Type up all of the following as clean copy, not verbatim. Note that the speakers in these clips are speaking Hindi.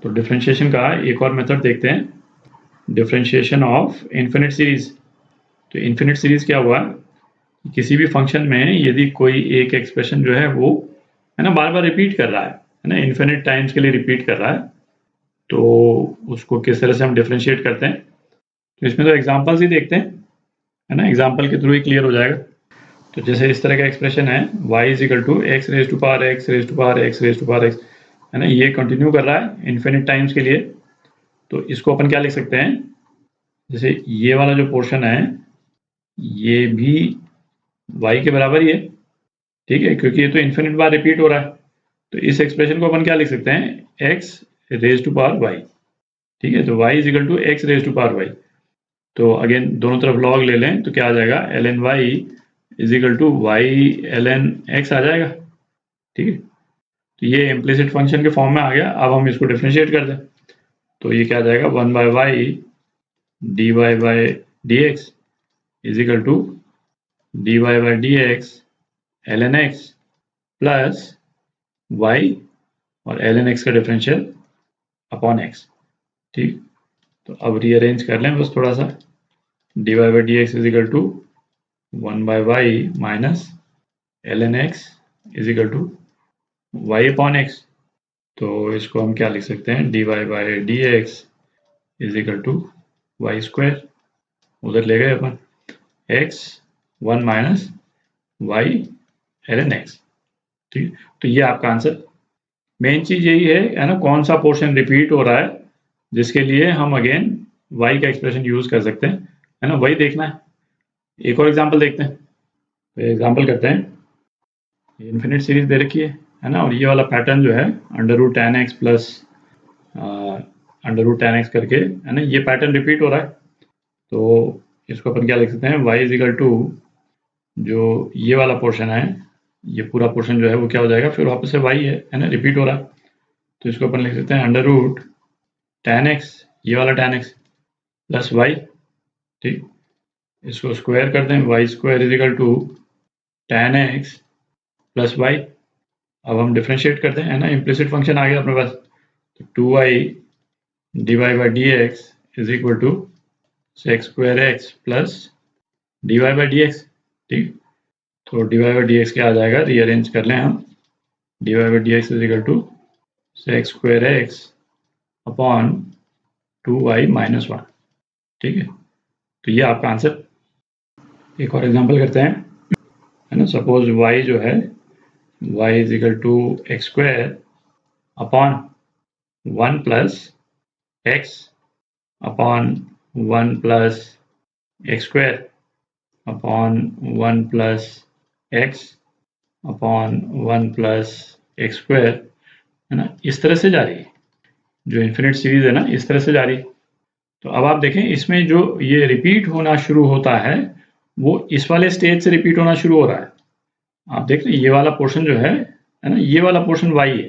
तो डिफरेंशिएशन का एक और मेथड देखते हैं, डिफरेंशिएशन ऑफ इन्फिनिट सीरीज। तो इन्फिनिट सीरीज क्या हुआ, किसी भी फंक्शन में यदि कोई एक एक्सप्रेशन जो है वो है ना बार बार रिपीट कर रहा है ना, इन्फिनिट टाइम्स के लिए रिपीट कर रहा है, तो उसको किस तरह से हम डिफरेंशिएट करते हैं। तो इसमें तो एग्जांपल्स ही देखते हैं, है ना, एग्जांपल के थ्रू ही क्लियर हो जाएगा। तो जैसे इस तरह का एक्सप्रेशन है y is equal to x raise to power x raise to power x raise to power x, है ना, ये कंटिन्यू कर रहा है इन्फिनिट टाइम्स के लिए। तो इसको अपन क्या लिख सकते हैं, जैसे ये वाला जो पोर्शन है ये भी y के बराबर ही है, ठीक है, क्योंकि ये तो इन्फिनिट बार रिपीट हो रहा है। तो इस एक्सप्रेशन को अपन क्या लिख सकते हैं, x raise to power y, ठीक है। तो y is equal to x raise to power y। तो अगेन दोनों तरफ लॉग ले लें तो क्या आ जाएगा, ln y is equal to y ln x आ जाएगा, ठीक है। तो ये इम्प्लिसिट फंक्शन के फॉर्म में आ गया। अब हम इसको डिफरेंशिएट कर दें तो ये क्या आ जाएगा, 1 by y d Y by D x is equal to d Y by D x l N x plus Y और एल एन एक्स का डिफरेंशियल अपॉन एक्स, ठीक। तो अब रीअरेंज कर लें बस थोड़ा सा, d Y by D x is equal to 1 by y minus l N x is equal to y upon x. तो इसको हम क्या लिख सकते हैं, D Y by D x is equal to Y square, उधर ले गए अपन X 1 minus Y L N X, ठीक। तो ये आपका आंसर। मेन चीज यही है ना, कौन सा पोर्शन रिपीट हो रहा है जिसके लिए हम अगेन वाई का एक्सप्रेशन यूज कर सकते हैं, है ना, वही देखना है। एक और एग्जांपल देखते हैं। तो एग्जांपल करते हैं, इन्फिनिट सीरीज दे रखी है ना, और ये वाला पैटर्न जो है under root ten x plus under root ten x करके, है ना, ये पैटर्न रिपीट हो रहा है। तो इसको अपन क्या लिख सकते हैं, y इज इक्वल टू जो ये वाला पोर्शन है, ये पूरा पोर्शन जो है वो क्या हो जाएगा, फिर वापस से y है ना, रिपीट हो रहा है। तो इसको अपन लिख सकते हैं अंडर रूट टेन एक्स, ये वाला टेन एक्स प्लस वाई, ठीक। इसको स्क्वायर कर दें, y square is equal to ten x plus y. अब हम डिफ्रेंशिएट करते हैं, है ना, इम्प्लिसिट फंक्शन आ गया अपने पास। तो 2y d Y by D x is equal to sec square x plus d Y by D x, ठीक। तो d Y by D x क्या आ जाएगा, रीअरेंज कर लें हम, d Y by D x is equal to sec square x upon 2y minus 1, ठीक है। तो ये आपका आंसर। एक और एग्जांपल करते हैं, है ना, सपोज y जो है y is equal to x square upon 1 plus x upon 1 plus x square upon 1 plus x upon 1 plus x square, है ना, इस तरह से जा रही है। जो इन्फिनिट सीरीज है ना, इस तरह से जा रही है। तो अब आप देखें इसमें जो ये रिपीट होना शुरू होता है वो इस वाले स्टेज से रिपीट होना शुरू हो रहा है। आप देख रहे हैं ये वाला पोर्शन जो है ना, ये वाला पोर्शन y है।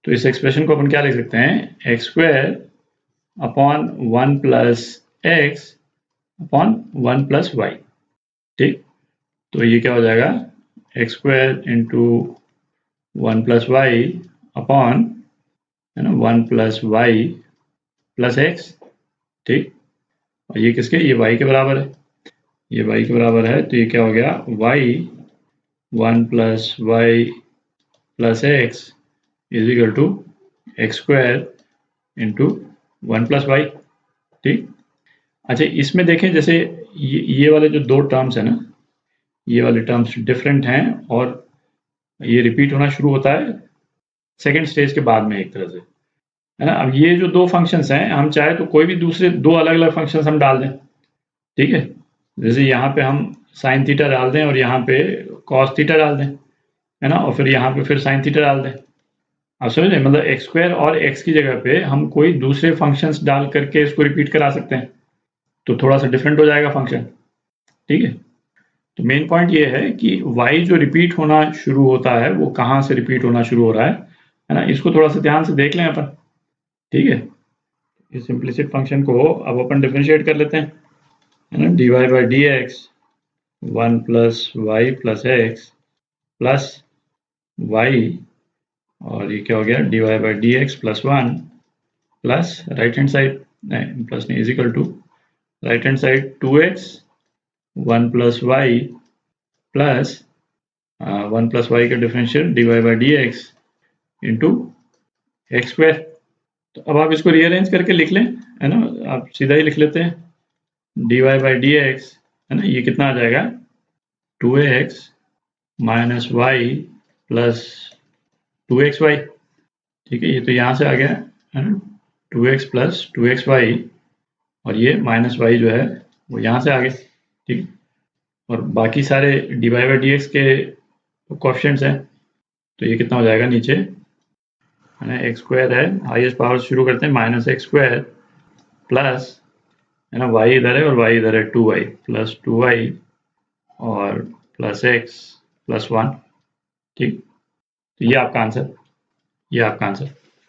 तो इस एक्सप्रेशन को अपन क्या लिख सकते हैं, x square upon 1 plus x upon 1 plus y, ठीक। तो ये क्या हो जाएगा, x square into 1 plus y upon, है ना, 1 प्लस वाई प्लस एक्स, ठीक। और ये किसके, ये y के बराबर है, ये y के बराबर है। तो ये क्या हो गया, y 1 plus Y plus x is equal to x square into 1 plus y, ठीक। अच्छा इसमें देखें, जैसे ये वाले जो दो टर्म्स है ना, ये वाले टर्म्स डिफरेंट हैं और ये रिपीट होना शुरू होता है सेकेंड स्टेज के बाद में एक तरह से, है ना। अब ये जो दो फंक्शंस हैं, हम चाहे तो कोई भी दूसरे दो अलग अलग फंक्शंस हम डाल दें, ठीक है। जैसे यहाँ पे हम साइन थीटा डाल दें और यहाँ पे कॉस थीटा डाल दें, है ना, और फिर यहाँ पे फिर साइन थीटा डाल दें। आप समझ रहे हैं, मतलब एक्स स्क्वायर और एक्स की जगह पे हम कोई दूसरे फंक्शंस डाल करके इसको रिपीट करा सकते हैं, तो थोड़ा सा डिफरेंट हो जाएगा फंक्शन, ठीक है। तो मेन पॉइंट ये है कि y जो रिपीट होना शुरू होता है वो कहाँ से रिपीट होना शुरू हो रहा है ना, इसको थोड़ा सा ध्यान से देख लें अपन, ठीक है। इस इम्प्लिसिट फंक्शन को अब अपन डिफरेंशिएट कर लेते हैं, है ना, D Y by D X 1 plus Y plus X plus Y, और ये क्या हो गया, D Y by D X plus 1 plus right hand side, नहीं प्लस नहीं, is equal to right hand side 2x 1 plus Y plus 1 plus Y का differential dy by D X into X square. तो अब आप इसको रीअरेंज करके लिख लें, है ना, आप सीधा ही लिख लेते हैं dy बाई डी एक्स, है ना, ये कितना आ जाएगा 2x minus Y plus 2xy। ठीक है, ये तो यहाँ से आ गया है ना 2x प्लस 2xy, और ये माइनस वाई जो है वो यहाँ से आ गए। ठीक, और बाकी सारे dy बाई डी एक्स के कोएफिशिएंट्स हैं, तो ये कितना हो जाएगा नीचे, है ना, एक्स स्क्वायर है, हाईएस्ट पावर शुरू करते हैं माइनस एक्स स्क्वायर प्लस, है ना, y इधर है और y इधर है 2y प्लस 2y और प्लस x प्लस 1। ठीक, तो ये आपका आंसर, ये आपका आंसर।